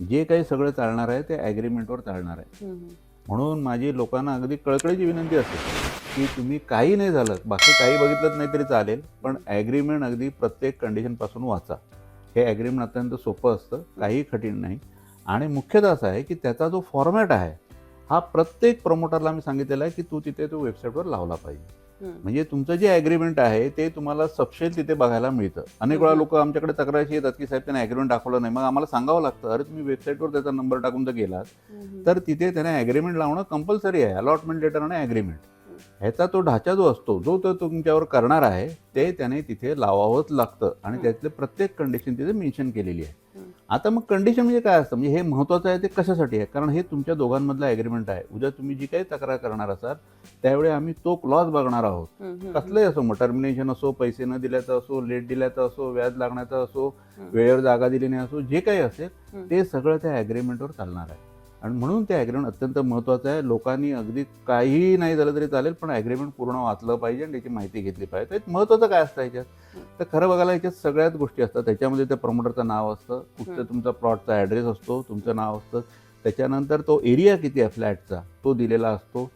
जे काही सगळं चालणार आहे ते ॲग्रीमेंटवर चालणार आहे. म्हणून माझी लोकांना अगदी कळकळीची विनंती असते की तुम्ही काही नाही झालं, बाकी काही बघितलंच नाही तरी चालेल, पण ॲग्रीमेंट अगदी प्रत्येक कंडिशनपासून वाचा. हे ॲग्रीमेंट अत्यंत सोपं असतं, काही कठीण नाही. आणि मुख्यतः असं आहे की त्याचा जो फॉर्मॅट आहे हा प्रत्येक प्रमोटरला मी सांगितलेला आहे की तू तिथे तो वेबसाईटवर लावला पाहिजे. म्हणजे तुमचं जे ॲग्रीमेंट आहे ते तुम्हाला सपशेल तिथे बघायला मिळतं. अनेक वेळा लोक आमच्याकडे तक्रारशी येतात की साहेब त्याने ॲग्रीमेंट दाखवलं नाही. मग आम्हाला सांगावं लागतं, अरे तुम्ही वेबसाईटवर त्याचा नंबर टाकून जर गेलात तर तिथे त्याने ॲग्रीमेंट लावणं कंपल्सरी आहे. अलॉटमेंट लेटर आणि ॲग्रीमेंट ह्याचा तो ढाचा जो असतो, जो तो तुमच्यावर करणार आहे ते त्याने तिथे लावावंच लागतं आणि त्यातले प्रत्येक कंडिशन तिथे मेन्शन केलेली आहे. आता मग कंडिशन म्हणजे काय असतं, म्हणजे हे महत्त्वाचं आहे ते कशासाठी आहे, कारण हे तुमच्या दोघांमधलं ॲग्रीमेंट आहे. उद्या तुम्ही जी काही तक्रार करणार असाल त्यावेळी आम्ही तो क्लॉज बघणार आहोत. कसलंही असो, मग टर्मिनेशन असो, पैसे न दिल्याचं असो, लेट दिल्याचं असो, व्याज लागण्याचं असो, वेळेवर जागा दिली नाही असो, जे काही असेल ते सगळं त्या ॲग्रीमेंटवर चालणार आहे. आणि म्हणून ते ॲग्रीमेंट अत्यंत महत्त्वाचं आहे. लोकांनी अगदी काहीही नाही झालं तरी चालेल, पण ॲग्रीमेंट पूर्ण वाचलं पाहिजे आणि त्याची माहिती घेतली पाहिजे. तर महत्त्वाचं काय असतं ह्याच्यात, तर खरं बघायला ह्याच्यात सगळ्याच गोष्टी असतात. त्याच्यामध्ये त्या प्रमोटरचं नाव असतं, कुठचं तुमचा प्लॉटचा ॲड्रेस असतो, तुमचं नाव असतं, त्याच्यानंतर तो एरिया किती आहे फ्लॅटचा तो दिलेला असतो,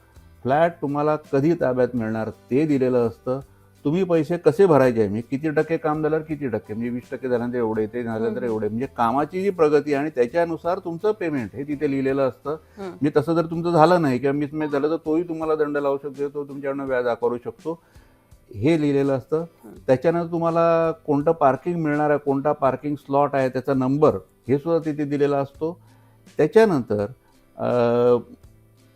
फ्लॅट तुम्हाला कधी ताब्यात मिळणार ते दिलेलं असतं, तुम्ही पैसे कसे भरायचे, म्हणजे किती टक्के काम झाल्यावर किती टक्के, म्हणजे 20% झाल्यानंतर एवढे, ते झाल्यानंतर एवढे, म्हणजे कामाची जी प्रगती आणि त्याच्यानुसार तुमचं पेमेंट हे तिथे लिहिलेलं असतं. म्हणजे तसं जर तुमचं झालं नाही किंवा मिसमॅच झालं तर तोही तुम्हाला दंड लावू शकतो, तो तुमच्याकडनं व्याज आकारू शकतो, हे लिहिलेलं असतं. त्याच्यानंतर तुम्हाला कोणतं पार्किंग मिळणार आहे, कोणता पार्किंग स्लॉट आहे, त्याचा नंबर हे सुद्धा तिथे दिलेला असतो. त्याच्यानंतर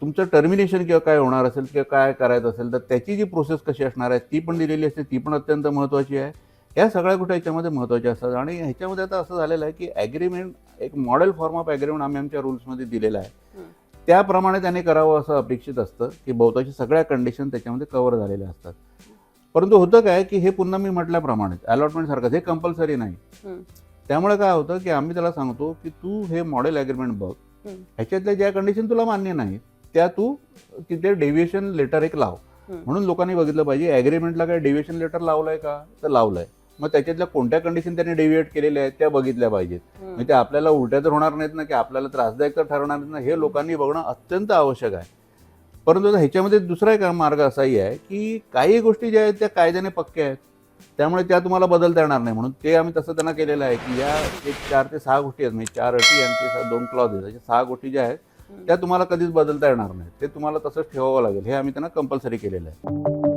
तुमचं टर्मिनेशन किंवा काय होणार असेल किंवा काय करायचं असेल तर त्याची जी प्रोसेस कशी असणार आहे ती पण दिलेली असते, ती पण अत्यंत महत्त्वाची आहे. या सगळ्या गोष्टी ह्याच्यामध्ये महत्त्वाच्या असतात. आणि ह्याच्यामध्ये आता असं झालेलं आहे की ॲग्रीमेंट एक मॉडेल फॉर्म ऑफ ॲग्रीमेंट आम्ही आमच्या रूल्समध्ये दिलेला आहे. त्याप्रमाणे त्याने करावं असं अपेक्षित असतं की बहुतांशी सगळ्या कंडिशन त्याच्यामध्ये कव्हर झालेल्या असतात. परंतु होतं काय की हे पुन्हा मी म्हटल्याप्रमाणे अलॉटमेंटसारखंच हे कंपल्सरी नाही. त्यामुळे काय होतं की आम्ही त्याला सांगतो की तू हे मॉडेल ॲग्रीमेंट बघ, ह्याच्यातल्या ज्या कंडिशन तुला मान्य नाहीत त्या तू तिथे डेव्हिएशन लेटर एक लाव. म्हणून लोकांनी बघितलं पाहिजे ॲग्रीमेंटला काय डेव्हिएशन लेटर लावलंय का, तर लावलंय. मग त्याच्यातल्या कोणत्या कंडिशन त्यांनी डेव्हिएट केलेल्या आहेत त्या बघितल्या पाहिजेत. म्हणजे ते आपल्याला उलट्या तर होणार नाहीत ना, की आपल्याला त्रासदायक तर ठरणार नाहीत ना, हे लोकांनी बघणं अत्यंत आवश्यक आहे. परंतु ह्याच्यामध्ये दुसरा एक मार्ग असाही आहे की काही गोष्टी ज्या आहेत त्या कायद्याने पक्क्या आहेत, त्यामुळे त्या तुम्हाला बदलता येणार नाही. म्हणून ते आम्ही तसं त्यांना केलेलं आहे की या एक 4 ते 6 गोष्टी आहेत, म्हणजे 4 अटी आणि 2 क्लॉजेस, अशा 6 गोष्टी ज्या आहेत त्या तुम्हाला कधीच बदलता येणार नाही. ते तुम्हाला तसंच ठेवावं लागेल, हे आम्ही त्यांना कंपल्सरी केलेलं आहे.